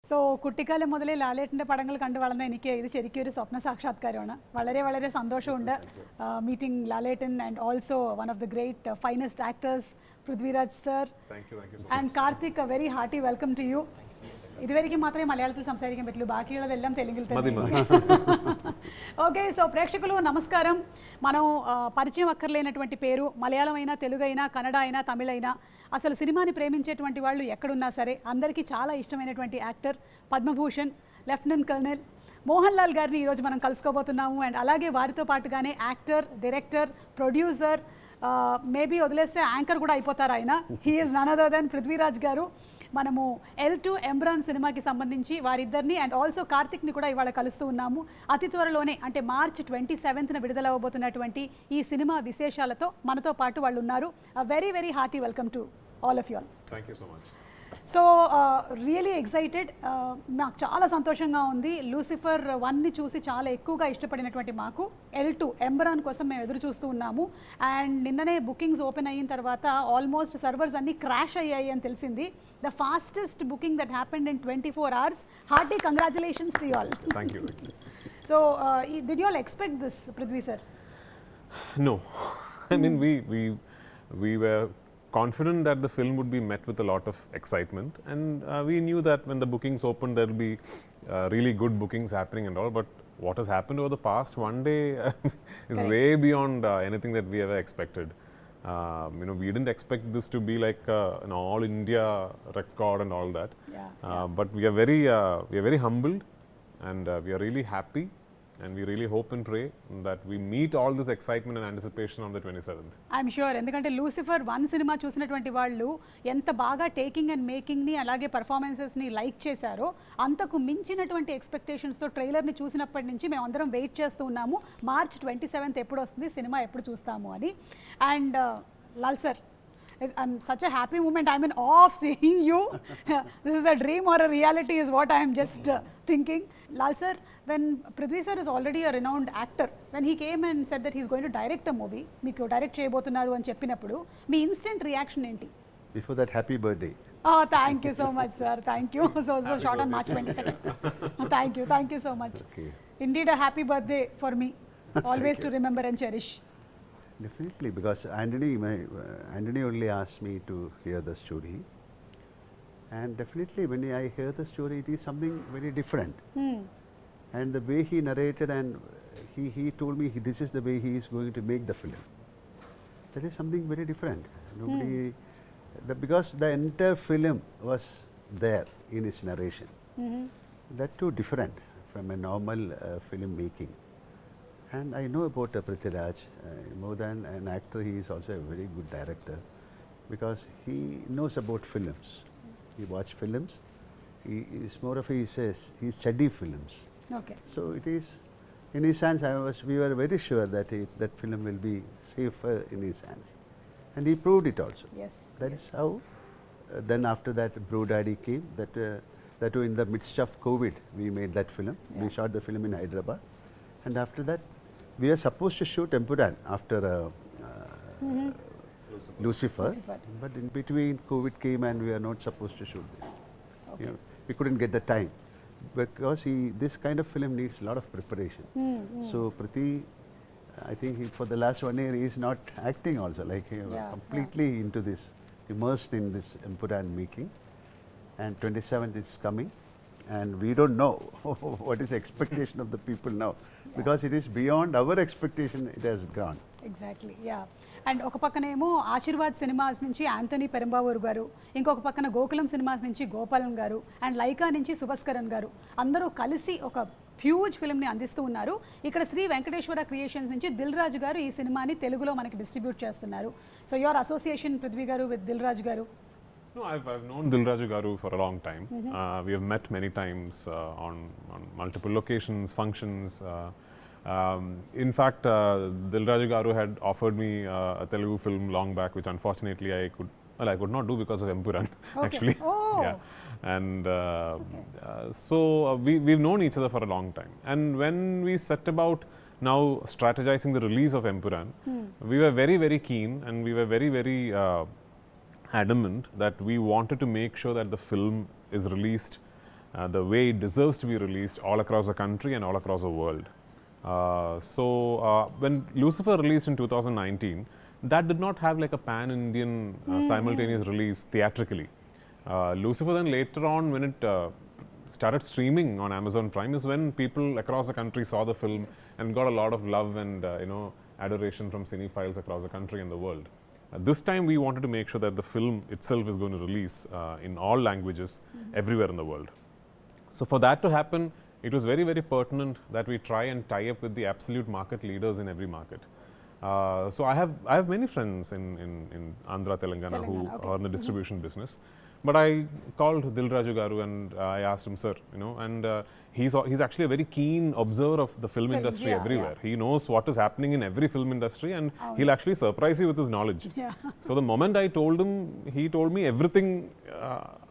So കുട്ടിക്കാലം മുതലേ ലാലേട്ടൻ്റെ പടങ്ങൾ കണ്ടു വളർന്ന എനിക്ക് ഇത് ശരിക്കും ഒരു സ്വപ്ന സാക്ഷാത്കാരമാണ്. വളരെ വളരെ സന്തോഷമുണ്ട് മീറ്റിംഗ് ലാലേട്ടൻ and also one of the great finest actors Prithviraj sir and Karthik. A very hearty welcome to you. ഇതുവരെയ്ക്കും മാത്രമേ മലയാളത്തിൽ സംസാരിക്കാൻ പറ്റുള്ളൂ, ബാക്കിയുള്ളതെല്ലാം തെലുങ്കിൽ തന്നെ. ఓకే, సో ప్రేక్షకులు నమస్కారం. మనం పరిచయం అక్కర్లేనటువంటి పేరు మలయాళమైనా తెలుగైనా కన్నడ అయినా తమిళైనా అసలు సినిమాని ప్రేమించేటువంటి వాళ్ళు ఎక్కడున్నా సరే అందరికీ చాలా ఇష్టమైనటువంటి actor Padma Bhushan lieutenant colonel Mohanlal గారిని ఈరోజు మనం కలుసుకోబోతున్నాము. అండ్ అలాగే వారితో పాటుగానే యాక్టర్, డైరెక్టర్, ప్రొడ్యూసర్, మేబీ వదిలేస్తే యాంకర్ కూడా అయిపోతారు ఆయన. He is none other than Prithviraj garu. మనము L2 ఎంబ్రాన్ సినిమాకి సంబంధించి వారిద్దరిని అండ్ ఆల్సో కార్తిక్ని కూడా ఇవాళ కలుస్తూ ఉన్నాము. అతి త్వరలోనే అంటే మార్చ్ 27న విడుదలవ్వబోతున్నటువంటి ఈ సినిమా విశేషాలతో మనతో పాటు వాళ్ళు ఉన్నారు. Very very hearty welcome to all of you all. Thank you so much. So really excited. నాకు చాలా సంతోషంగా ఉంది. లూసిఫర్ 1ని చూసి చాలా ఎక్కువగా ఇష్టపడినటువంటి మాకు L2 ఎంబ్రాన్ కోసం మేము ఎదురు చూస్తూ ఉన్నాము. అండ్ నిన్ననే బుకింగ్స్ ఓపెన్ అయిన తర్వాత ఆల్మోస్ట్ సర్వర్స్ అన్నీ క్రాష్ అయ్యాయి అని తెలిసింది. The fastest booking that happened in 24 hours. Hearty congratulations to you all. Thank you. So did you all expect this, Prithvi sir? No, I mean we were confident that the film would be met with a lot of excitement, and we knew that when the bookings opened there will be really good bookings happening and all, but what has happened over the past one day is way beyond anything that we ever expected. We didn't expect this to be like an all India record and all that. But we are very humbled, and we are really happy, and we really hope and pray that we meet all this excitement and anticipation on the 27th. I'm sure. ఎందుకంటే Lucifer 1 cinema చూసినటువంటి వాళ్ళు ఎంత బాగా taking and మేకింగ్ని అలాగే పర్ఫార్మెన్సెస్ని like చేశారో అంతకు మించినటువంటి ఎక్స్పెక్టేషన్స్తో ట్రైలర్ని చూసినప్పటి నుంచి మేము అందరం వెయిట్ చేస్తూ ఉన్నాము. మార్చ్ 27th ఎప్పుడు వస్తుంది సినిమా, ఎప్పుడు చూస్తాము అని. And Lal sir, I'm such a happy moment. I'm in awe of seeing you. This is a dream or a reality is what I am just thinking. Lal sir, when Prithvi sir is already a renowned actor, when he came and said that he is going to direct a movie, meeku direct cheyabothunnaru ani cheppinappudu mee instant reaction enti? Before that, happy birthday. Oh, thank you so much, sir. Thank you. So short on March 22nd. Thank you so much. Okay. Indeed a happy birthday for me. Always to remember and cherish. Definitely, because Anthony only asked me to hear the story, and definitely when I hear the story, it is something very different. And the way he narrated, and he told me this is the way he is going to make the film. That is something very different. Nobody, because the entire film was there in his narration. That too different from a normal film making. And I know about Prithviraj, more than an actor, he is also a very good director, because he knows about films. He watches films. He is more of he study films. Okay. So it is in his hands. We were very sure that that film will be safer in his hands, and he proved it also. Yes. That is how. Then after that, Bro Daddy came. That in the midst of COVID, we made that film. Yeah. We shot the film in Hyderabad, and after that, we are supposed to shoot Empuraan after Lucifer, but in between COVID came and we are not supposed to shoot this. Okay. We couldn't get the time, because this kind of film needs a lot of preparation. So Prithvi, I think for the last 1 year he is not acting also, like he was completely into this, immersed in this Empuraan making, and 27th is coming. And we don't know what is the expectation of the people now, because it is beyond our expectation. It has gone. Exactly, yeah. And ఒక పక్కనేమో Aashirvaad cinemas నుంచి Anthony పెరంబావూర్ గారు, ఇంకొక పక్కన Gokulam cinemas నుంచి గోపాలన్ గారు, and Lyca నుంచి సుభస్కరన్ గారు అందరూ కలిసి ఒక హ్యూజ్ ఫిల్మ్ని అందిస్తూ ఉన్నారు. ఇక్కడ శ్రీ వెంకటేశ్వర క్రియేషన్స్ నుంచి దిల్ రాజు గారు ఈ సినిమాని తెలుగులో మనకి డిస్ట్రిబ్యూట్ చేస్తున్నారు. సో యువర్ అసోసియేషన్ పృథ్వీ గారు విత్ దిల్ రాజు గారు? No, I've known Dilraju Garu for a long time. We have met many times on multiple locations, functions. In fact, Dilraju Garu had offered me a Telugu film long back, which unfortunately I could not do because of Empuraan. Okay. Actually, oh. Yeah. And so we've known each other for a long time. And when we set about now strategizing the release of Empuraan, we were very, very keen, and we were very, very adamant that we wanted to make sure that the film is released the way it deserves to be released all across the country and all across the world. When Lucifer released in 2019, that did not have like a pan-Indian simultaneous release theatrically. Lucifer then later on, when it started streaming on Amazon Prime, is when people across the country saw the film and got a lot of love and adoration from cinephiles across the country and the world. This time we wanted to make sure that the film itself is going to release in all languages everywhere in the world. So for that to happen, it was very, very pertinent that we try and tie up with the absolute market leaders in every market. So I have many friends in Andhra, Telangana who are in the distribution business. But I called Dilraju Garu and I asked him, sir, and he's actually a very keen observer of the film industry everywhere. He knows what is happening in every film industry, and he'll actually surprise you with his knowledge. So the moment I told him, he told me everything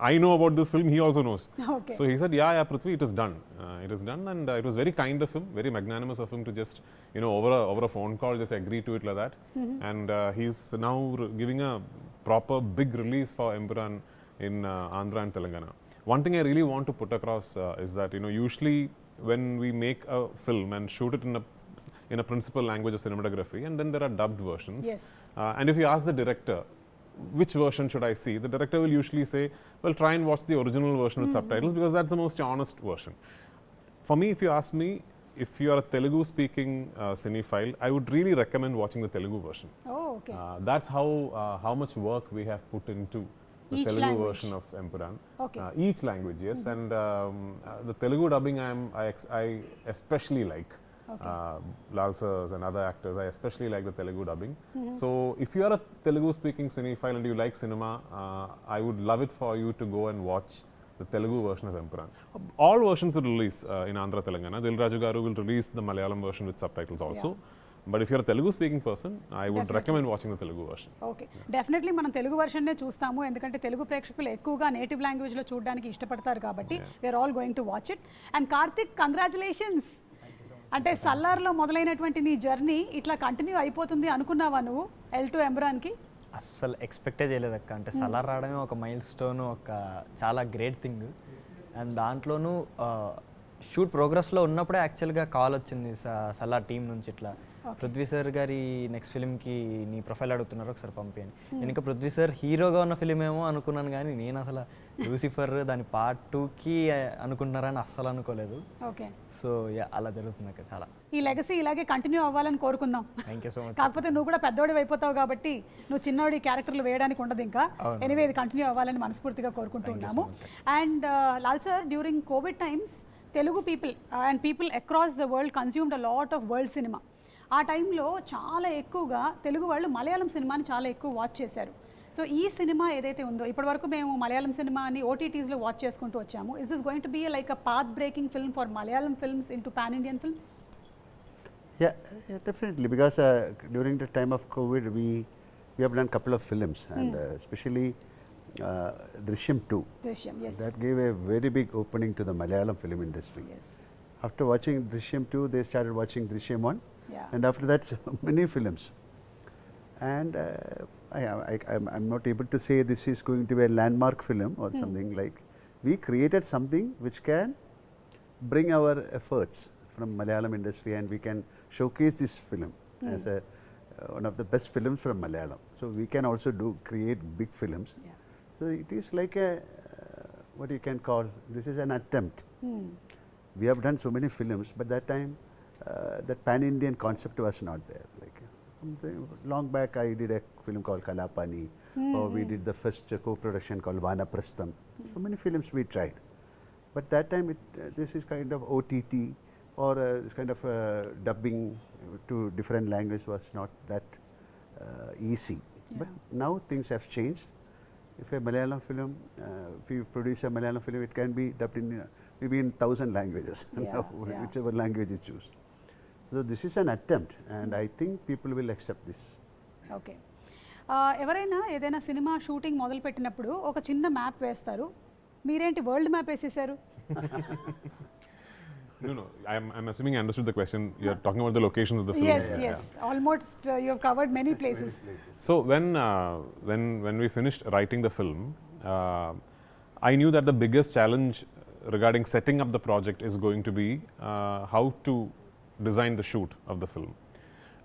I know about this film, he also knows. So he said, yeah, Prithvi, it is done. It is done, and it was very kind of him, very magnanimous of him to just, over a phone call, just agree to it like that. And he's now giving a proper big release for Empuraan in Andhra and Telangana. One thing I really want to put across is that usually when we make a film and shoot it in a principal language of cinematography, and then there are dubbed versions. And if you ask the director, which version should I see? The director will usually say, well, try and watch the original version with subtitles, because that's the most honest version. For me, if you ask me, if you are a Telugu speaking cinephile, I would really recommend watching the Telugu version. That's how much work we have put into the Telugu version of Empuraan. Each language, yes. And the Telugu dubbing I especially like. Lal sirs and other actors, I especially like the Telugu dubbing. So if you are a Telugu speaking cinephile and you like cinema, I would love it for you to go and watch the Telugu version of Empuraan. All versions will release in Andhra, Telangana. Dilraju Garu will release the Malayalam version with subtitles also. But if you're a Telugu speaking person, I would recommend watching the Telugu version. Definitely మనం Telugu version నే చూస్తాము, ఎందుకంటే తెలుగు ప్రేక్షకులు ఎక్కువగా native language లో చూడడానికి ఇష్టపడతారు కాబట్టి we are all going to watch it. And Karthik, congratulations. అంటే సల్లార్లో మొదలైనటువంటి నీ జర్నీ ఇట్లా కంటిన్యూ అయిపోతుంది అనుకున్నావా నువ్వు L2 ఎంబురాన్కి? అస్సలు ఎక్స్పెక్టే చేయలేదు అక్క. అంటే సలార్ రావడమే ఒక మైల్ స్టోన్, ఒక చాలా గ్రేట్ థింగ్. అండ్ దాంట్లోనూ షూట్ ప్రోగ్రెస్లో ఉన్నప్పుడే యాక్చువల్గా కాల్ వచ్చింది సలార్ టీం నుంచి, ఇట్లా పృథ్వీ సార్ గారి నెక్స్ట్ ఫిల్మ్కి నీ ప్రొఫైల్ అడుగుతున్నారు, ఒకసారి పంపించండి. నేను ఇంకా పృథ్వీ సార్ హీరోగా ఉన్న ఫిలిం ఏమో అనుకున్నాను, కానీ నేను అసలు లూసిఫర్ దాని పార్ట్ 2కి అనుకుంటున్నారని అస్సలు అనుకోలేదు. సో అలా జరుగుతుంది అక్క. చాలా ఈ లెగసీ ఇలాగే కంటిన్యూ అవ్వాలని కోరుకుందాం. Thank you so much. కాకపోతే నువ్వు కూడా పెద్దోడి అయిపోతావు కాబట్టి నువ్వు చిన్నోడి క్యారెక్టర్లు వేయడానికి ఉండదు ఇంకా. ఎనీవే ఇది కంటిన్యూ అవ్వాలని మనస్ఫూర్తిగా కోరుకుంటూ ఉన్నాము. And Lal sir, during Covid times Telugu people and people across the world consumed a lot of world cinema. ఆ టైంలో చాలా ఎక్కువగా తెలుగు వాళ్ళు మలయాళం సినిమాని చాలా ఎక్కువ వాచ్ చేశారు. సో ఈ సినిమా ఏదైతే ఉందో, ఇప్పటివరకు మేము మలయాళం సినిమాని ఓటీటీస్లో వాచ్ చేసుకుంటూ వచ్చాము. Is this going to be like a path breaking film for Malayalam films into pan Indian films? Yeah, definitely, because during the time of COVID, we have done a couple of films, and especially Drishyam 2. Drishyam, yes. That gave a very big opening to the Malayalam film industry. After watching Drishyam 2, they started watching Drishyam 1. And after that, many films. And I'm not able to say this is going to be a landmark film or something like. We created something which can bring our efforts from Malayalam industry, and we can showcase this film as one of the best films from Malayalam. So we can also create big films. So it is like a what you can call, this is an attempt. We have done so many films, but that time that pan-Indian concept was not there. Like long back, I did a film called Kalapani, or we did the first co-production called Vanaprastham. So many films we tried, but that time this is kind of OTT or this kind of dubbing to different language was not that easy. But now things have changed. If a Malayalam film, if you produce a Malayalam film, it can be dubbed in maybe in 1,000 languages, whichever language you choose. So this is an attempt, and I think people will accept this. Okay. ఎవరైనా ఏదైనా cinema shooting మొదలు పెట్టినప్పుడు ఒక చిన్న map వేస్తారు, మీరేంటి world map వేసేసారు? No, I'm assuming I understood the question. You're talking about the locations of the film. Yes. Almost you have covered many places. So when we finished writing the film, I knew that the biggest challenge regarding setting up the project is going to be how to design the shoot of the film.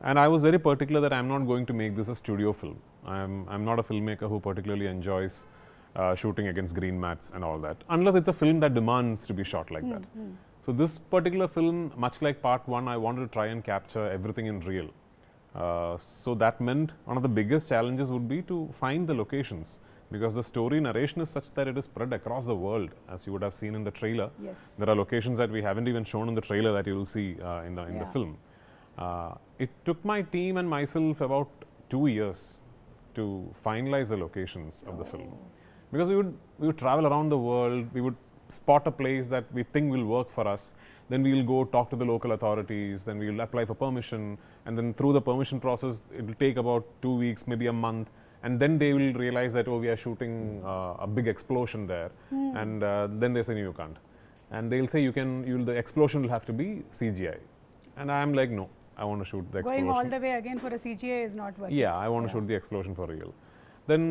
And I was very particular that I'm not going to make this a studio film. I'm not a filmmaker who particularly enjoys shooting against green mats and all that, unless it's a film that demands to be shot like that. So this particular film, much like part one, I wanted to try and capture everything in real. So that meant one of the biggest challenges would be to find the locations, because the story narration is such that it is spread across the world, as you would have seen in the trailer. Yes. There are locations that we haven't even shown in the trailer that you will see in the film. It took my team and myself about 2 years to finalize the locations of the film, because we would travel around the world, we would spot a place that we think will work for us, then we will go talk to the local authorities, then we will apply for permission, and then through the permission process it will take about 2 weeks, maybe a month, and then they will realize that, oh, we are shooting a big explosion there, and then they say, no, you can't, and they'll say the explosion will have to be CGI, and I'm like, no, I want to shoot the explosion. Going all the way again for a CGI is not working. Yeah, I want to shoot the explosion for real. Then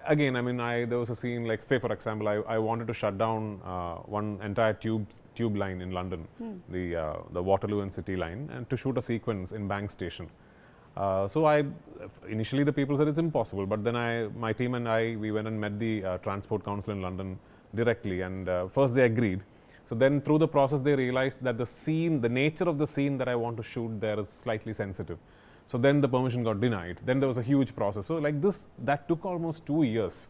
again, I mean, there was a scene, like, say for example, I wanted to shut down one entire tube line in London, the Waterloo and City line, and to shoot a sequence in Bank Station. So initially the people said it's impossible, but then my team and we went and met the Transport Council in London directly, and first they agreed. So then through the process they realized that the nature of the scene that I want to shoot there is slightly sensitive. So then the permission got denied. Then there was a huge process. So like this, that took almost 2 years.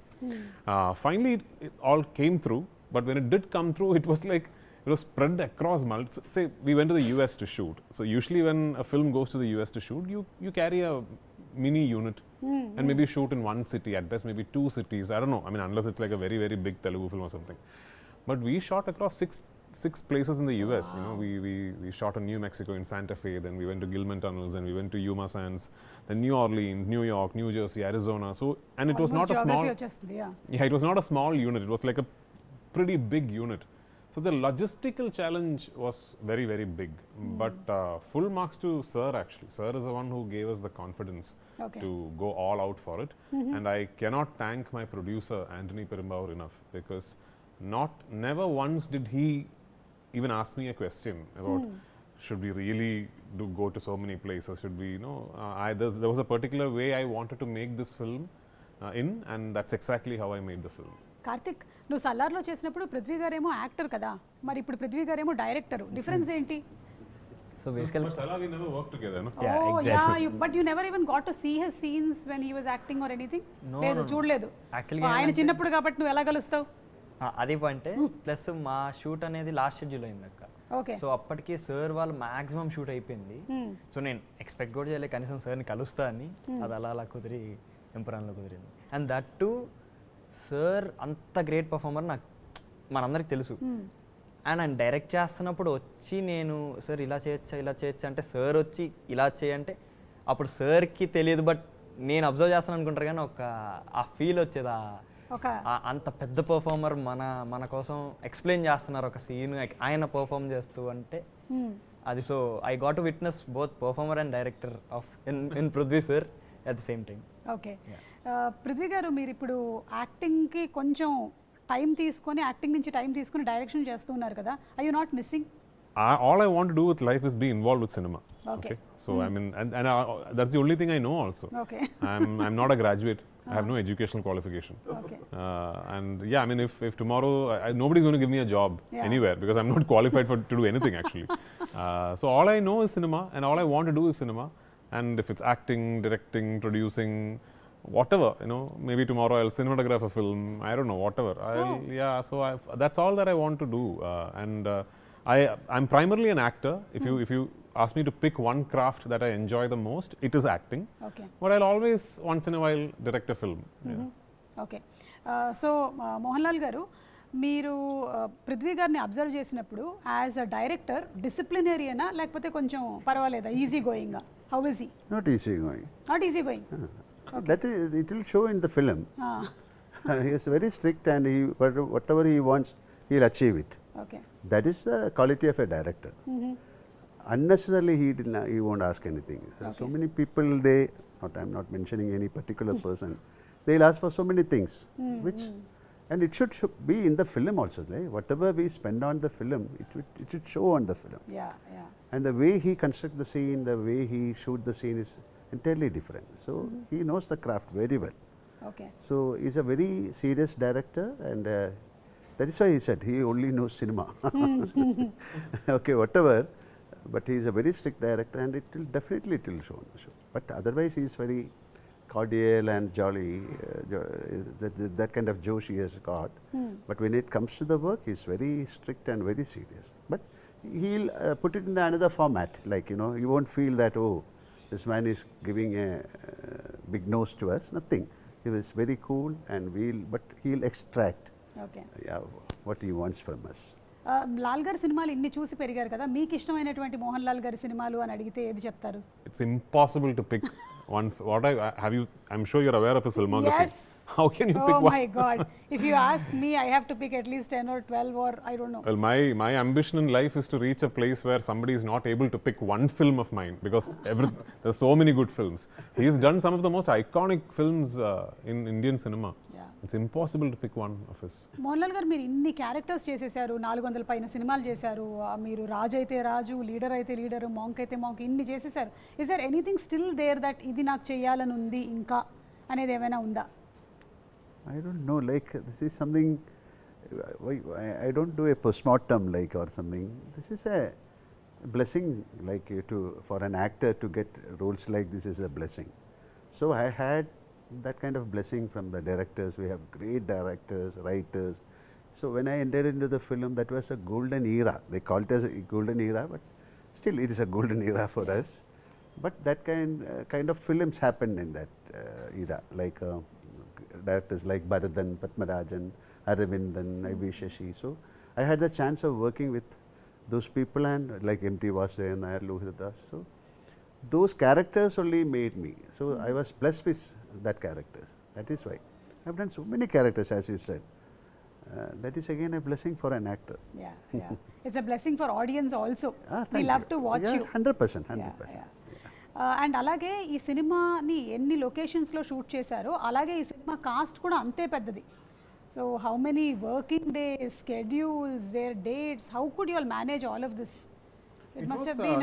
Finally, it all came through. But when it did come through, it was like, it was spread across say we went to the US to shoot. So usually when a film goes to the US to shoot, you carry a mini unit and maybe shoot in one city, at best maybe 2 cities. I don't know. I mean, unless it's like a very, very big Telugu film or something. But we shot across six places in the US. You know, we shot in New Mexico, in Santa Fe, then we went to Gilman Tunnels, and we went to Yuma Sands, then New Orleans, New York, New Jersey, Arizona. So, and it was not a small, it was not a small unit. It was like a pretty big unit. So the logistical challenge was very, very big. But full marks to Sir actually. Sir is the one who gave us the confidence to go all out for it. And I cannot thank my producer Anthony Perumbavoor enough, because never once did he even ask me a question about should we really go to so many places, should we, there was a particular way I wanted to make this film and that's exactly how I made the film. Karthik, నువ్వు సల్లార్లో చేసినప్పుడు పృథ్వీ గారేమో actor కదా, మరి ఇప్పుడు పృథ్వీ గారేమో director, difference ఏంటి? So basically, but Salah, we never worked together, no? Yeah, oh, exactly. Yeah, but you never even got to see his scenes when he was acting or anything? No, లేదు, చూడలేదు. Actually, ఆయన చిన్నప్పుడు కాబట్టి నువ్వు ఎలా కలుస్తావు? అది పాయింటే, ప్లస్ మా షూట్ అనేది లాస్ట్ షెడ్యూల్ అయింది అక్క. ఓకే. సో అప్పటికి సార్ వాళ్ళు మాక్సిమం షూట్ అయిపోయింది. సో నేను ఎక్స్పెక్ట్ కూడా చేయలేదు కనీసం సార్ని కలుస్తా అని. అది అలా కుదిరి ఎంపురాన్లో కుదిరింది. అండ్ దట్ టు సార్ అంత గ్రేట్ పర్ఫార్మర్ మనందరికి తెలుసు. అండ్ ఆయన డైరెక్ట్ చేస్తున్నప్పుడు వచ్చి నేను సార్ ఇలా చేయొచ్చా అంటే సార్ వచ్చి ఇలా చేయంటే అప్పుడు సార్కి తెలియదు, బట్ నేను అబ్జర్వ్ చేస్తాను అనుకుంటారు, కానీ ఆ ఫీల్ వచ్చేది. అంత పెద్ద పర్ఫార్మర్ మన కోసం ఎక్స్ప్లెయిన్ చేస్తున్నారు ఒక సీన్ ఆయన పర్ఫార్మ్ చేస్తూ అంటే అది. So I got to witness both performer and director of in Prithvi sir at the same time. Okay, Prithvi గారు, మీరు ఇప్పుడు యాక్టింగ్కి కొంచెం యాక్టింగ్ నుంచి టైం తీసుకుని డైరెక్షన్ చేస్తూ ఉన్నారు కదా, I you not missing? All I want to do with life is be involved with cinema. Okay. So I mean, and that's the only thing I know also. Okay. I'm not a graduate. I have no educational qualification. Okay. And yeah, I mean, if tomorrow nobody's going to give me a job anywhere, because I'm not qualified to do anything actually. So all I know is cinema, and all I want to do is cinema. And if it's acting, directing, producing, whatever, maybe tomorrow I'll cinematograph a film. I don't know, whatever. Yeah. So that's all that I want to do. I'm primarily an actor. If you ask me to pick one craft that I enjoy the most, it is acting. Okay. But I'll always once in a while direct a film. Okay. So Mohanlal garu, మీరు పృథ్వీ గారిని observe చేసినప్పుడు as a director డిసిప్లినరీనా లేకపోతే కొంచెం పర్వాలేదా, easy గోయింగా? How is he? Not easy going. Not easy going. That is, it will show in the film. He is very strict, and whatever he wants, he'll achieve it. Okay. That is the quality of a director. Unnecessarily he won't ask anything. So many people, I'm not mentioning any particular person, they'll ask for so many things which And it should be in the film also. Right? Whatever we spend on the film, it should show on the film. Yeah, yeah. And the way he construct the scene, the way he shoot the scene is entirely different. So he knows the craft very well. Okay. So he's a very serious director, and that is why he said he only knows cinema. Okay, whatever, but he is a very strict director, and it will definitely show on the show. But otherwise, he is very cordial and jolly. That kind of josh he has got. But when it comes to the work, he is very strict and very serious. But he'll put it in another format. Like, you know, you won't feel that, oh, this man is giving a big nose to us. Nothing. He was very cool, and but he'll extract Okay. what he wants from us. Lal గారి సినిమాలు ఇన్ని చూసి పెరిగారు కదా, మీకు ఇష్టమైనటువంటి మోహన్ లాల్ గారి సినిమాలు అని అడిగితే ఏది చెప్తారు? It's impossible to pick one. I'm sure you're aware of his filmography. Yes. How can you pick Oh one? my God. If you ask me, I have to pick at least 10 or 12 or I don't know. Well, my ambition in life is to reach a place where somebody is not able to pick one film of mine, because there's so many good films. He's done some of the most iconic films in Indian cinema. Yeah. It's impossible to pick one of his. Mohanlal గారు మీరు ఇన్ని characters చేసేసారు, 400 పైన సినిమాలు చేశారు, మీరు రాజు అయితే రాజు, లీడర్ అయితే లీడర్, మాంక్ అయితే మాంక్, ఇన్ని చేసేసారు. Is there anything still there that ఇది నాకు చేయాలని ఉంది ఇంకా అనేది ఏమైనా ఉందా? I don't know, like this is something, I don't do a postmortem like or something. This is a blessing, like for an actor to get roles like this is a blessing. So I had that kind of blessing from the directors. We have great directors, writers. So when I entered into the film, that was a golden era. They call it as a golden era, but still it is a golden era for us. But that kind of films happened in that era, like directors like Bharathan, Padmarajan, Aravindan, I.V. Shashi. So I had the chance of working with those people, and like M.T. Vasudevan Nair, Lohitadas. So those characters only made me. So I was blessed with that characters. That is why I have done so many characters, as you said. That is again a blessing for an actor. Yeah, yeah. It's a blessing for audience also. Thank We love you. to watch Yeah, you. 100%, 100%. Yeah. And అలాగే ఈ సినిమాని ఎన్ని లొకేషన్స్లో shoot చేశారో అలాగే ఈ cinema cost కూడా అంతే పెద్దది. So how many working days, schedules, their dates, how could you all manage all of this? It must have been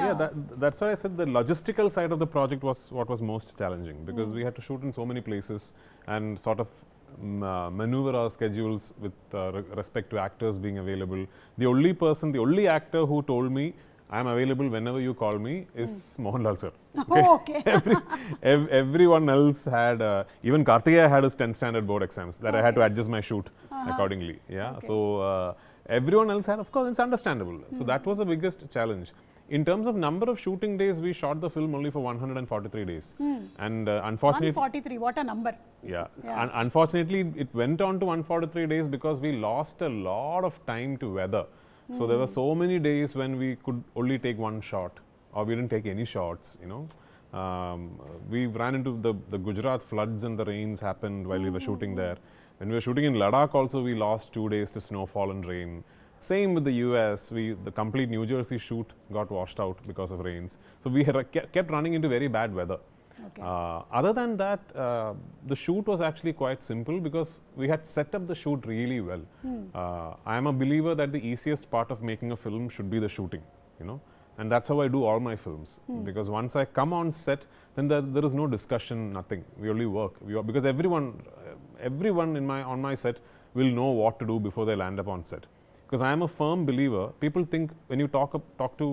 that's why I said the logistical side of the project was what was most challenging, because we had to shoot in so many places and sort of maneuver our schedules with respect to actors being available. The only actor who told me I am available whenever you call me is Mohanlal sir. Okay. Everyone else had, even Karthikeya had his 10th standard board exams that I had to adjust my shoot accordingly. Yeah. Okay. So everyone else had, of course, it's understandable. So that was the biggest challenge. In terms of number of shooting days, we shot the film only for 143 days. And unfortunately, 143, what a number. Yeah. Unfortunately, it went on to 143 days because we lost a lot of time to weather. So there were so many days when we could only take one shot, or we didn't take any shots, you know. We ran into the Gujarat floods, and the rains happened while we were shooting there. When we were shooting in Ladakh also, we lost 2 days to snowfall and rain. Same with the US, the complete New Jersey shoot got washed out because of rains. So we had kept running into very bad weather. Okay. Other than that, the shoot was actually quite simple because we had set up the shoot really well. I am a believer that the easiest part of making a film should be the shooting, you know, and that's how I do all my films. Because once I come on set, then there is no discussion, nothing. We only work. Because everyone on my set will know what to do before they land up on set. Because I am a firm believer. People think when you talk to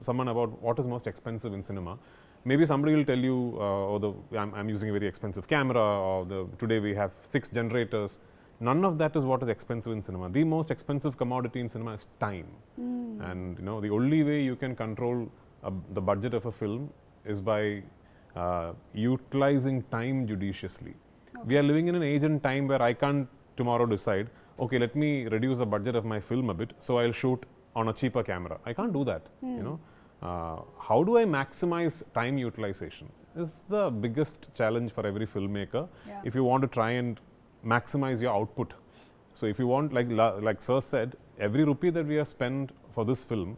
someone about what is most expensive in cinema, maybe somebody will tell you, I'm using a very expensive camera, or today we have 6 generators. None of that is what is expensive in cinema. The most expensive commodity in cinema is time. And you know, the only way you can control the budget of a film is by utilizing time judiciously. We are living in an age and time where I can't tomorrow decide, okay, let me reduce the budget of my film a bit, so I'll shoot on a cheaper camera. I can't do that, you know. How do I maximize time utilization is the biggest challenge for every filmmaker. If you want to try and maximize your output. So if you want, like Sir said, every rupee that we have spent for this film,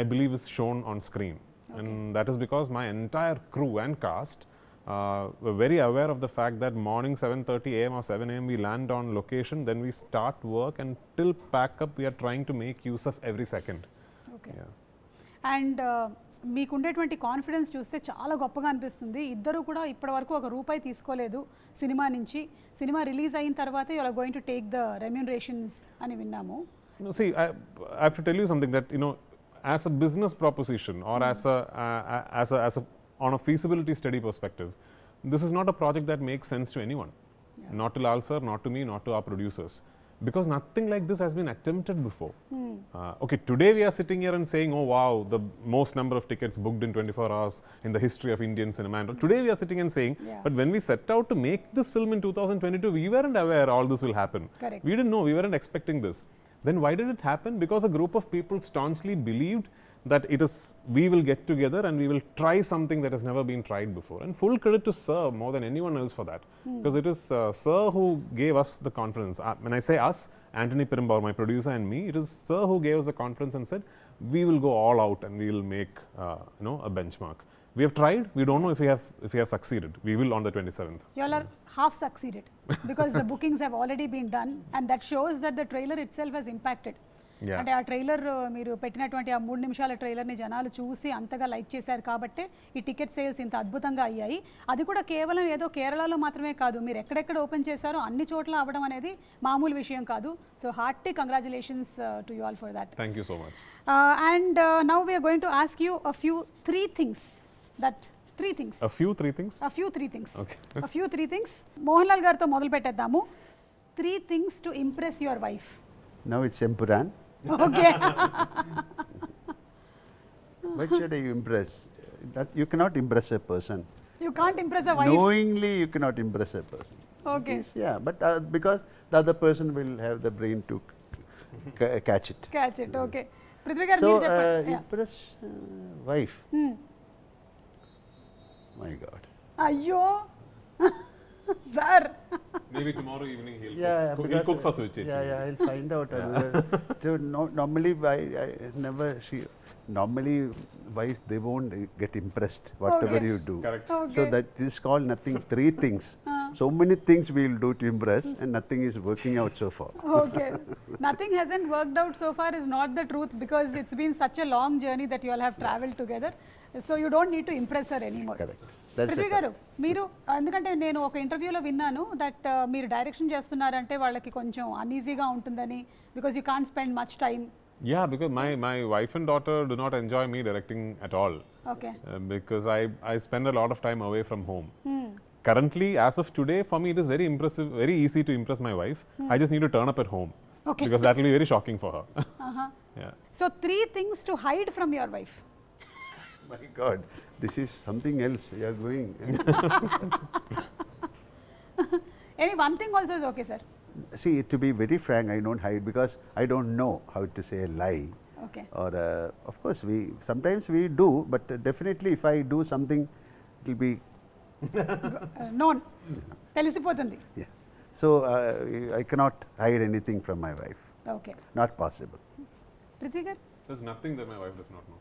I believe is shown on screen. And that is because my entire crew and cast we're very aware of the fact that morning 7:30 a.m. or 7 a.m. we land on location, then we start work, and till pack up we are trying to make use of every second. Okay Yeah. And మీకుండేటువంటి confidence చూస్తే చాలా గొప్పగా అనిపిస్తుంది. ఇద్దరు కూడా ఇప్పటివరకు ఒక రూపాయి తీసుకోలేదు సినిమా నుంచి. సినిమా రిలీజ్ అయిన తర్వాత you are going to take the remunerations అని విన్నాము. No, see, I have to tell you something that, you know, as a business proposition or as a on a feasibility study perspective, this is not a project that makes sense to anyone. Yeah. Not to Lal sir, not to me, not to our producers. Because nothing like this has been attempted before. Okay, today we are sitting here and saying, oh wow, the most number of tickets booked in 24 hours in the history of Indian cinema. And today we are sitting and saying, Yeah. but when we set out to make this film in 2022, we weren't aware all this will happen. Correct. We didn't know, we weren't expecting this. Then why did it happen? Because a group of people staunchly believed that it is, we will get together and we will try something that has never been tried before. And full credit to Sir more than anyone else for that. Because it is Sir who gave us the confidence. When I say us, Anthony Perumbur, my producer, and me, it is Sir who gave us the confidence and said, we will go all out and we will make you know, a benchmark. We have tried, we don't know if we have succeeded. We will on the 27th. You all are half succeeded because the bookings have already been done, and that shows that the trailer itself has impacted. Yeah. అంటే ఆ trailer మీరు పెట్టినటువంటి ఆ 3 నిమిషాల ట్రైలర్ని జనాలు చూసి అంతగా like చేశారు కాబట్టి ఈ టికెట్ సేల్స్ ఇంత అద్భుతంగా అయ్యాయి. అది కూడా కేవలం ఏదో కేరళలో మాత్రమే కాదు, మీరు ఎక్కడెక్కడ ఓపెన్ చేశారో అన్ని చోట్ల అవ్వడం అనేది మామూలు విషయం కాదు. So hearty congratulations to you all for that. Thank you so much. And now we are going to ask you a few three things. A few three things? Okay. A few three things. Mohanlal గారితో మొదలు పెట్టేద్దాము. 3 things to impress your wife. Now it's Empuraan. Okay. What should I impress? That you cannot impress a person. You can't impress a wife. Knowingly, you cannot impress a person. Okay. Yes, yeah, but because the other person will have the brain to catch it. Catch it. Okay. Prithvi garu So, meer cheppandi. Yeah. impress wife. My God. అయ్యో sir. Maybe tomorrow evening he'll Yeah, he'll cook for Switch. Yeah, I'll find out. So normally, I never normally wives, they won't get impressed whatever Okay. you do. Correct. Okay. So that is called nothing. 3 things. So many things we will do to impress, and nothing is working out so far. Okay. Nothing hasn't worked out so far is not the truth, because it's been such a long journey that you all have traveled together. So you don't need to impress her anymore. Correct. That's Prithvi the గారు, మీరు ఎందుకంటే నేను ఒక ఇంటర్వ్యూలో విన్నాను that మీరు direction చేస్తున్నారంటే వాళ్ళకి కొంచెం అన్ఈజీగా ఉంటుందని, because you can't spend much time. Yeah, because my wife and daughter do not enjoy me directing at all. Okay. Because I spend a lot of time away from home. Currently, as of today, for me it is very impressive, very easy to impress my wife. I just need to turn up at home. Okay. Because that will be very shocking for her. Yeah. So 3 things to hide from your wife. My God, this is something else you are doing. Any one thing also is okay, sir. See, to be very frank, I don't hide because I don't know how to say a lie. Okay. Or of course sometimes we do, but definitely if I do something, it will be known తెలిసిపోతుంది. yeah. So I cannot hide anything from my wife. Okay. Not possible. Prithvi గారు. There's nothing that my wife does not know.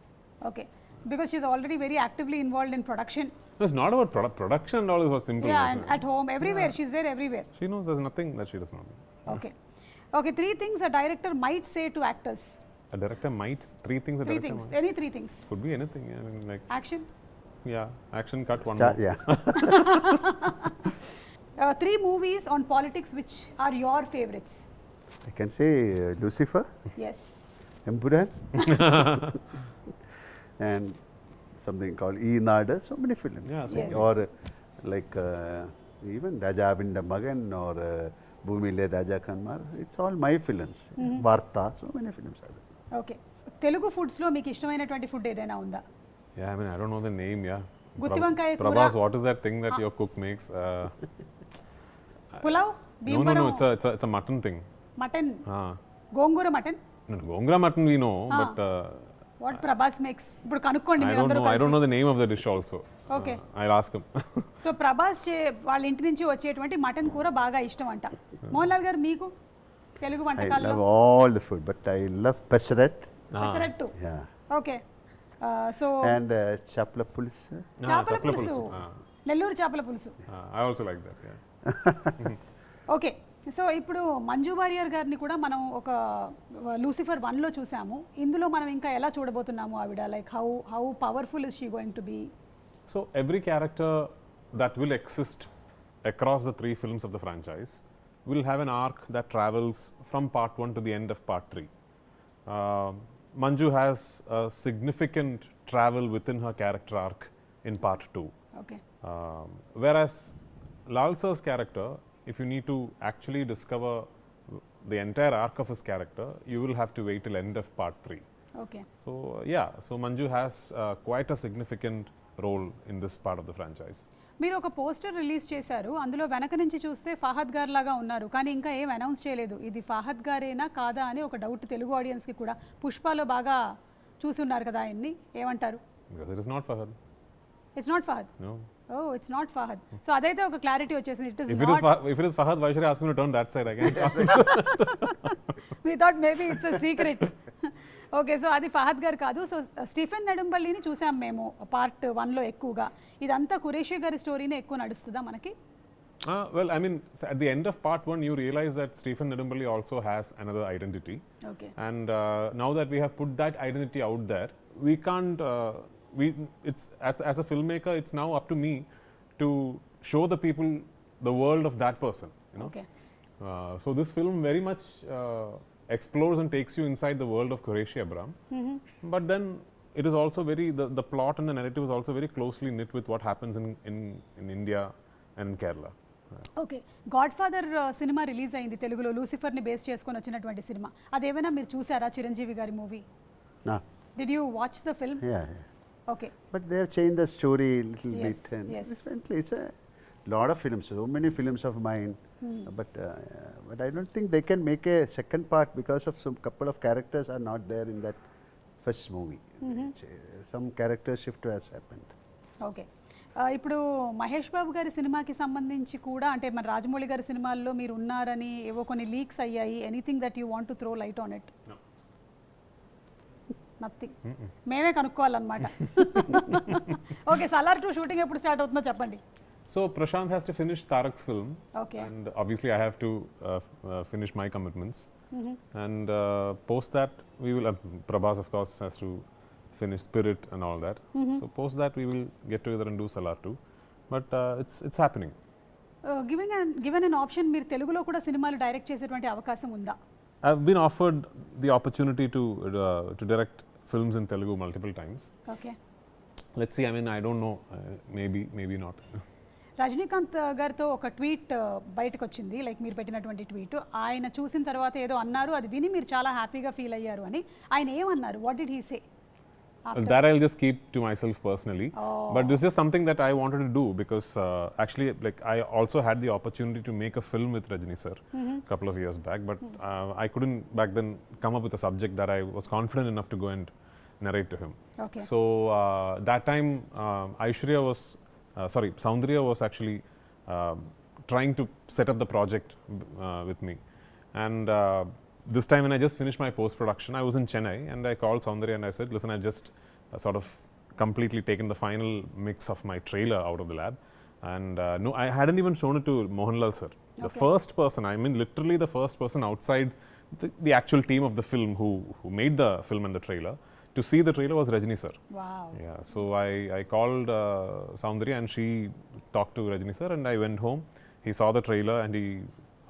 Okay. Because she's already very actively involved in production. No, it's not about production and all, is simple. Yeah, and at home, everywhere. She's there everywhere. She knows there's nothing that she does not know. Okay. Okay, 3 things a director might say to actors. A director might, 3 things a 3 director things. might. Any 3 things. Could be anything. Yeah, I mean, like, Action. yeah, action cut one Start, more. yeah. 3 movies on politics which are your favorites. I can say Lucifer, Yes. Empuraan, and something called Nada. So many films. Yeah, so Yes. Or like even Raja Abinda Magan or Bhumile Raja Kanmar. It's all my films. Varta. So many films are there. Okay. Telugu ఫుడ్స్లో మీకు ఇష్టమైనటువంటి food ఏదైనా ఉందా? Yeah, I mean, I don't know the name, yeah. Gutti vankai kura. Prabhas, what is that thing that your cook makes? Pulao, No, Bhimavaram, it's a mutton thing. Mutton, Ah. Gongura mutton. No, Gongra mutton we know, but what Prabhas makes? ఇప్పుడు కనుక్కోండి I మీరు don't అందరూ know. I don't కలిసి. know the name of the dish also. Okay. I'll ask him. So Prabhas వాళ్ళ ఇంటి నుంచి వచ్చేటువంటి mutton కూర బాగా ఇష్టం అంట. మోహన్లాల్ గారు, మీకు తెలుగు I వంటకాల్లో? love all the food, but I love Pesarat. Pesarattu. Yeah. Okay. So And Chapla Pulis. చేపల chapla పులుసు. pulusu. నెల్లూరు చేపల పులుసు. I also like that. Yeah. Okay, so ఇప్పుడు మంజు వారియర్ గారిని కూడా మనం ఒక లూసిఫర్ 1లో చూసాము. ఇందులో మనం ఇంకా ఎలా చూడబోతున్నాము ఆవిడ, like how powerful is she going to be? So every character that will exist across the 3 films of the franchise will have an arc that travels from part 1 to the end of part 3. Manju has a significant travel within her character arc in part 2. Okay, Whereas Lal sir's character, if you need to actually discover the entire arc of his character, you will have to wait till end of part 3. Okay. So yeah, so Manju has quite a significant role in this part of the franchise. మీరు ఒక poster release చేశారు, అందులో వెనక నుంచి చూస్తే ఫహద్ గారు లాగా ఉన్నారు, కానీ ఇంకా ఏం అనౌన్స్ చేయలేదు. ఇది ఫహద్ గారేనా కాదా అని ఒక డౌట్ తెలుగు ఆడియన్స్కి కూడా. పుష్పలో బాగా చూసి ఉన్నారు కదా ఆయన్ని, ఏమంటారు? Because it is not Fahad. It's not Fahad. No. Oh, it's not Fahad. So అదైతే ఒక క్లారిటీ వచ్చేసింది. It is If it is Fahad, why should I ask him to turn that side again? We thought maybe it's a secret. Okay, so అది ఫహద్ గారు కాదు. So Stephen నెడుంబల్లిని చూసాం మేము part 1లో ఎక్కువగా. ఇదంతా ఖురేషీ గారి స్టోరీనే ఎక్కువ నడుస్తుందా మనకి? Well, I mean, at the end of part 1, you realize that Stephen Nedumballi also has another identity. Okay, And now that we have put that identity out there, we can't. It's as a filmmaker, it's now up to me to show the people the world of that person. You know. Okay. So this film very much explores and takes you inside the world of Qureshi Abram. But then it is also the plot and the narrative is also very closely knit with what happens in India and in Kerala. Okay, God father cinema release అయింది తెలుగులో, లూసిఫర్ని base చేసుకొని వచ్చినటువంటి cinema. అదేమైనా మీరు చూసారా చిరంజీవి గారి movie? No. Did you watch the film? Yeah, yeah. Okay. But they have changed the story a little Yes, bit. And yes. differently, it's a lot of films, so many films of mine. But I don't think they can make a second part because of some couple of characters are not there in that first movie. Some character shift has happened. Okay, ఇప్పుడు మహేష్ బాబు గారి సినిమాకి సంబంధించి కూడా, అంటే మన రాజమౌళి గారి సినిమాల్లో మీరు ఉన్నారని ఏవో కొన్ని లీక్స్ అయ్యాయి. Anything that you want to throw light on it? No. Nothing. మేమే కనుక్కోవాలన్నమాట. ఓకే, సలార్ 2 షూటింగ్ ఎప్పుడు స్టార్ట్ అవుతుందో చెప్పండి. So Prashant has to finish Tarak's film, okay. and obviously I have to finish my commitments. And post that we will. Prabhas of course has to finish Spirit and all that. So post that we will get together and do Salar 2. But it's happening. Given an option, మీరు తెలుగులో కూడా సినిమాలు direct చేసేటువంటి అవకాశం ఉందా? I've been offered the opportunity to direct films in Telugu multiple times. Okay. Let's see. I mean, I don't know. Maybe not. Rajinikanth గారితో ఒక tweet బయటకు వచ్చింది, లైక్ మీరు పెట్టినటువంటి ట్వీట్. ఆయన చూసిన తర్వాత ఏదో అన్నారు, అది విని మీరు చాలా హ్యాపీగా ఫీల్ అయ్యారు అని. ఆయన ఏమన్నారు? What did he say? That I'll just keep to myself personally. But this is something that I wanted to do because actually, like, I also had the opportunity to make a film with Rajni sir a couple of years back, but I couldn't back then come up with a subject that I was confident enough to go and narrate to him. Okay. So that time, Soundriya was actually trying to set up the project with me, and this time when I just finished my post-production, I was in Chennai and I called Soundriya and I said, listen, I've just sort of completely taken the final mix of my trailer out of the lab, and no, I hadn't even shown it to Mohanlal sir. The first person, I mean literally the first person outside the actual team of the film who made the film and the trailer to see the trailer was Rajni sir. Wow. Yeah, so I called Soundriya and she talked to Rajni sir, and I went home. He saw the trailer and he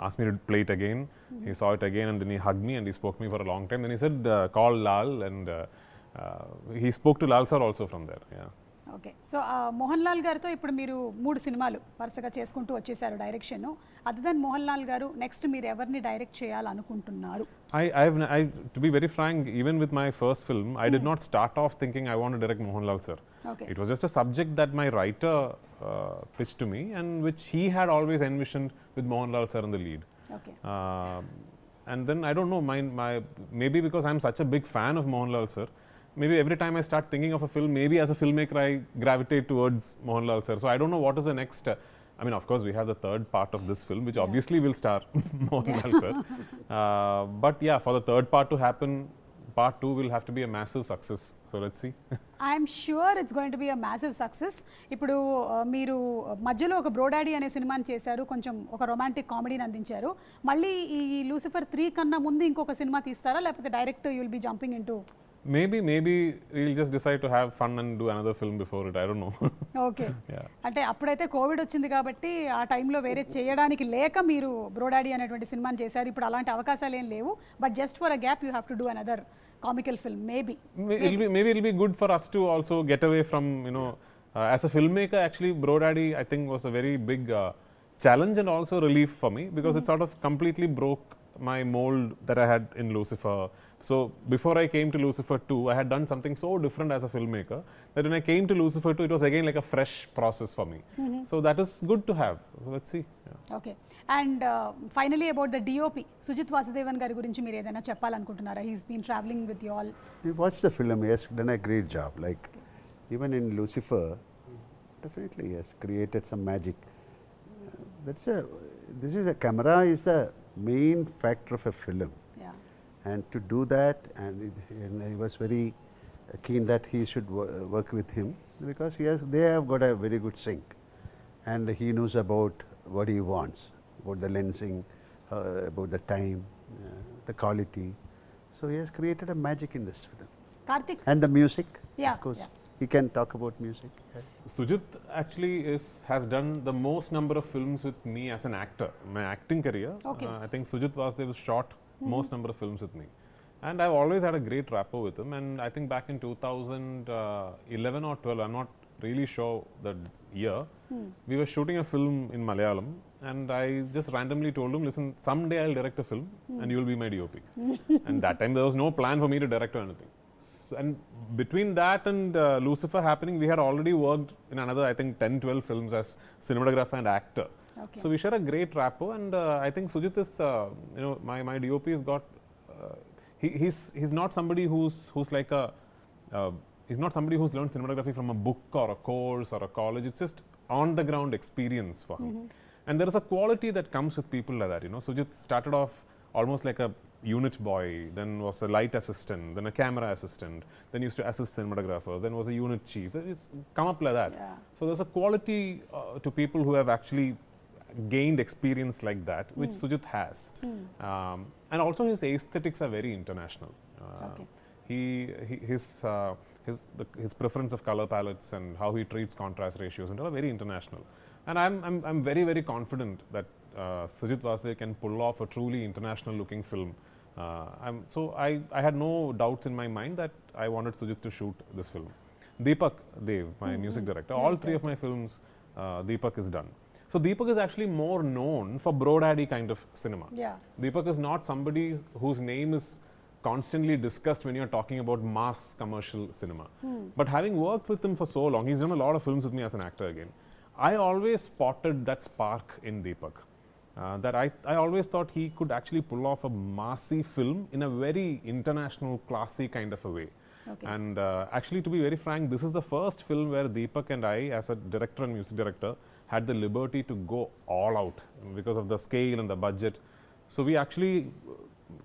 asked me to play it again. He saw it again and then he hugged me and he spoke to me for a long time. Then he said, call Lal, and he spoke to Lal sir also from there. Yeah. Okay, so Mohanlal గారితో ఇప్పుడు మీరు 3 సినిమాలు వరుసగా చేసుకుంటూ వచ్చేసారు direction. Other than Mohanlal garu next మీరు ఎవరిని direct చేయాలనుకుంటున్నారు? To be very frank, even with my first film, I did not start off thinking I want to direct Mohanlal sir. Okay. It was just a subject that my writer pitched to me and which he had always envisioned with Mohanlal sir in the lead. Okay. And then I don't know, maybe because I'm such a big fan of Mohanlal sir, maybe every time I start thinking of a film, maybe as a filmmaker I gravitate towards Mohanlal sir. So I don't know what is the next. I mean, of course, we have the third part of this film, which obviously will star Mohanlal sir. But yeah, for the third part to happen, part 2 will have to be a massive success. So let's see. I'm sure it's going to be a massive success. ఇప్పుడు మీరు మధ్యలో ఒక బ్రోడాడీ అనే సినిమాని చేశారు, కొంచెం ఒక romantic కామెడీని అందించారు. మళ్ళీ ఈ లూసిఫర్ 3 కన్నా ముందు ఇంకొక సినిమా తీస్తారా, లేకపోతే direct you will be jumping in to? Maybe we'll just decide to have fun and do another film before it. I don't know. Okay. అంటే అప్పుడైతే కోవిడ్ వచ్చింది కాబట్టి ఆ టైంలో వేరే చేయడానికి లేక మీరు బ్రోడాడీ అనేటువంటి సినిమాని చేశారు. ఇప్పుడు అలాంటి అవకాశాలు ఏం లేవు. But just for a gap you have to do another comical film, maybe. Maybe it'll be good for us to also get away from, as a filmmaker, actually Brodaddy I think was a very big challenge and also relief for me, because it sort of completely broke my mold that I had in Lucifer. So before I came to Lucifer 2, I had done something so different as a filmmaker that when I came to Lucifer 2, it was again like a fresh process for me. So that is good to have. So let's see. Okay. And finally about the DOP, Sujit Vasudevan గారి గురించి మీరు ఏదైనా చెప్పాలనుకుంటున్నారా? He's been traveling with you all. We watched the film, he has done a great job. Like even in Lucifer, definitely he has created some magic. Camera is the main factor of a film. And to do that, and he was very keen that he should work with him, because they have got a very good sync, and he knows about what he wants, about the lensing, about the time, the quality. So he has created a magic in this film. Karthik. And the music, yeah, of course. Yeah. He can talk about music. Sujit actually has done the most number of films with me as an actor. My acting career, okay. I think Sujit Vasudev shot most number of films with me, and I've always had a great rapport with him. And I think back in 2011 or 12, I'm not really sure the year, we were shooting a film in Malayalam, and I just randomly told him, listen, someday I'll direct a film and you'll be my DOP. And that time there was no plan for me to direct or anything. And between that and Lucifer happening, we had already worked in another, I think, 10-12 films as cinematographer and actor. Okay. So we share a great rapport, and I think Sujit is, my DOP has got, he's not somebody who's like a, he's not somebody who's learned cinematography from a book or a course or a college. It's just on the ground experience for him. And there is a quality that comes with people like that. Sujit started off almost like a unit boy, then was a light assistant, then a camera assistant, then used to assist cinematographers, then was a unit chief. It's come up like that. Yeah. So there's a quality to people who have actually gained experience like that, which Sujit has. And also his aesthetics are very international. Okay. His preference of color palettes and how he treats contrast ratios and all are very international. And I'm very, very confident that Sujit Vasudev can pull off a truly international looking film. So I had no doubts in my mind that I wanted Sujit to shoot this film. Deepak Dev, my music director, all three of my films, Deepak is done. So Deepak is actually more known for Brodaddy kind of cinema. Yeah. Deepak is not somebody whose name is constantly discussed when you're talking about mass commercial cinema. But having worked with him for so long, he's done a lot of films with me as an actor again. I always spotted that spark in Deepak. That I always thought he could actually pull off a massive film in a very international, classy kind of a way. Okay. And actually, to be very frank, this is the first film where Deepak and I, as a director and music director, had the liberty to go all out because of the scale and the budget. So we actually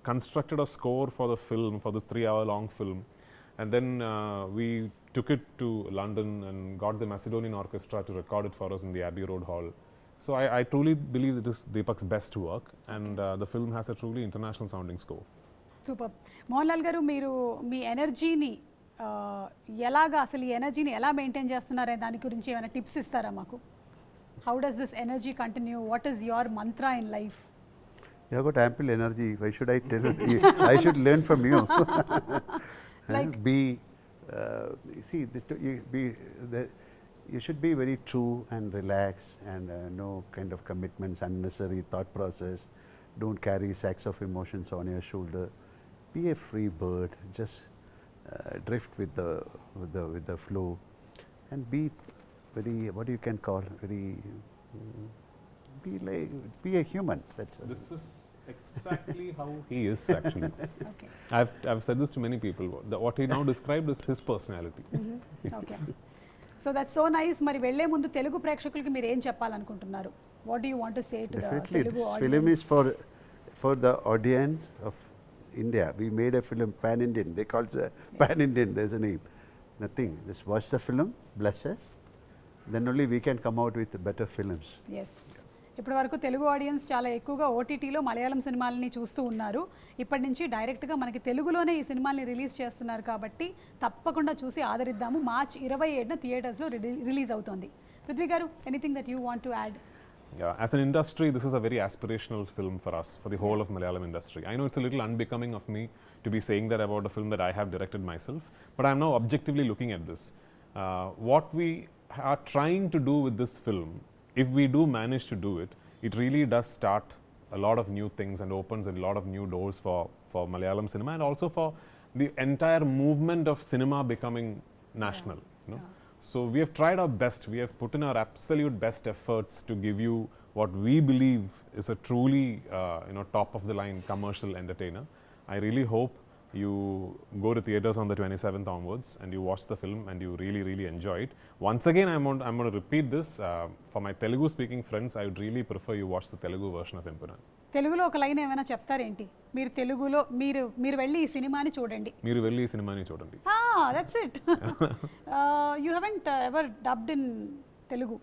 constructed a score for the film, for this 3-hour-long film. And then we took it to London and got the Macedonian Orchestra to record it for us in the Abbey Road Hall. So I truly believe it is Deepak's best work, and the film has a truly international sounding score. Super. Mohanlal గారు, మీరు మీ ఎనర్జీని ఎలాగా, అసలు ఈ ఎనర్జీని ఎలా maintain చేస్తున్నారే దాని గురించి ఏమైనా టిప్స్ ఇస్తారా మాకు? How does this energy continue? What is your mantra in life? You have got ample energy. Why should I tell you? I should learn from you. Like, you should be very true and relaxed, and no kind of commitments, unnecessary thought process. Don't carry sacks of emotions on your shoulder. Be a free bird. Just drift with the flow, and be very, what you can call very. Be a human. That's This is exactly how he is actually. okay. I've said this to many people. What he now described is his personality. Okay. So that's so nice. మరి వెళ్లే ముందు తెలుగు ప్రేక్షకులకి మీరు ఏం చెప్పాలనుకుంటున్నారు? What do you want to say to the definitely Telugu this audience? film is for the audience of India. We made a film pan-Indian. They call it pan-Indian. There's a name. Nothing. Just watch the film, bless us. Then only we can come out with better films. Yes ఇప్పటి వరకు Telugu audience చాలా ఎక్కువగా ఓటీటీలో మలయాళం సినిమాలని చూస్తూ ఉన్నారు. ఇప్పటి నుంచి డైరెక్ట్గా మనకి తెలుగులోనే ఈ సినిమాల్ని రిలీజ్ చేస్తున్నారు కాబట్టి తప్పకుండా చూసి ఆదరిద్దాము. మార్చ్ 27న థియేటర్స్లో రిలీజ్ అవుతోంది. పృథ్వీ గారు, anything that you want to add? Yeah, as an industry, this is a very aspirational film for us, for the whole of Malayalam industry. I know it's a little unbecoming of me to be saying that about a film that I have directed myself, but I'm now objectively looking at this. What we are trying to do with this film, if we do manage to do it, it really does start a lot of new things and opens a lot of new doors for Malayalam cinema and also for the entire movement of cinema becoming national. You know? So we have tried our best. We have put in our absolute best efforts to give you what we believe is a truly, top of the line commercial entertainer. I really hope you go to theaters on the 27th onwards and you watch the film and you really, really enjoy it. Once again, I'm going to repeat this. For my Telugu speaking friends, I would really prefer you watch the Telugu version of Empuraan. తెలుగులో ఒక line ఏమైనా చెప్తారేంటి? మీరు తెలుగులో మీరు వెళ్ళి ఈ సినిమాని చూడండి. మీరు వెళ్ళి ఈ సినిమాని చూడండి. That's it. You haven't ever dubbed in Telugu?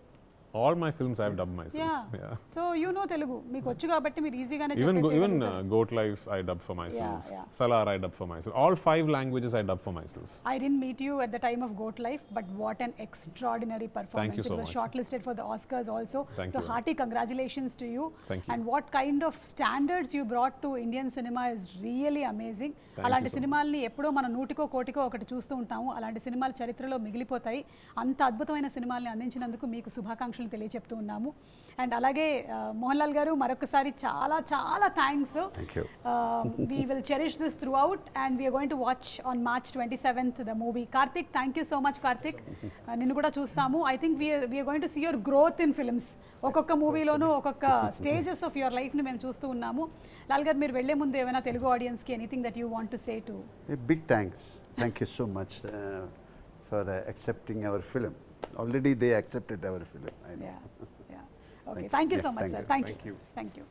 All my films I have dubbed myself. Yeah. So you know Telugu. మీకు వచ్చు కాబట్టి మీరు ఈజీగానే Even చెప్పేసేయగలుగుతారు. Goat Life I dubbed for myself. Yeah. Salar I dubbed for myself. All 5 languages I dubbed for myself. I didn't meet you at the time of Goat Life, but what an extraordinary performance. Thank you so It was much. shortlisted for the Oscars also. Thank So you. hearty congratulations to you. Thank you. And what kind of standards you brought to Indian cinema is really amazing. Thank అలాంటి you so సినిమాల్ని ఎప్పుడో మన నూటికో కోటికో ఒకటి చూస్తూ ఉంటాము. అలాంటి సినిమాలు చరిత్రలో మిగిలిపోతాయి. అంత అద్భుతమైన సినిమాల్ని అందించినందుకు మీకు శుభాకాంక్షలు తెలియజెప్తూ ఉన్నాము. అండ్ అలాగే మోహన్ లాల్ గారు, మరొకసారి చాలా చాలా thanks. We will cherish this throughout and we are going to watch on March 27th the movie. Karthik, thank you so much Karthik. నిన్ను కూడా చూస్తాము. I think we are going to see your growth in films. ఒక్కొక్క మూవీలోనూ ఒక్కొక్క stages of your లైఫ్ని మేము చూస్తూ ఉన్నాము. లాల్ గారు, మీరు వెళ్లే ముందు ఏమైనా తెలుగు ఆడియన్స్కి anything that you want to say to? Big thanks. Thank you so much for accepting our film. Already they accepted our film. I know. Okay, thank you so much, sir. Thank you. Thank you. Thank you.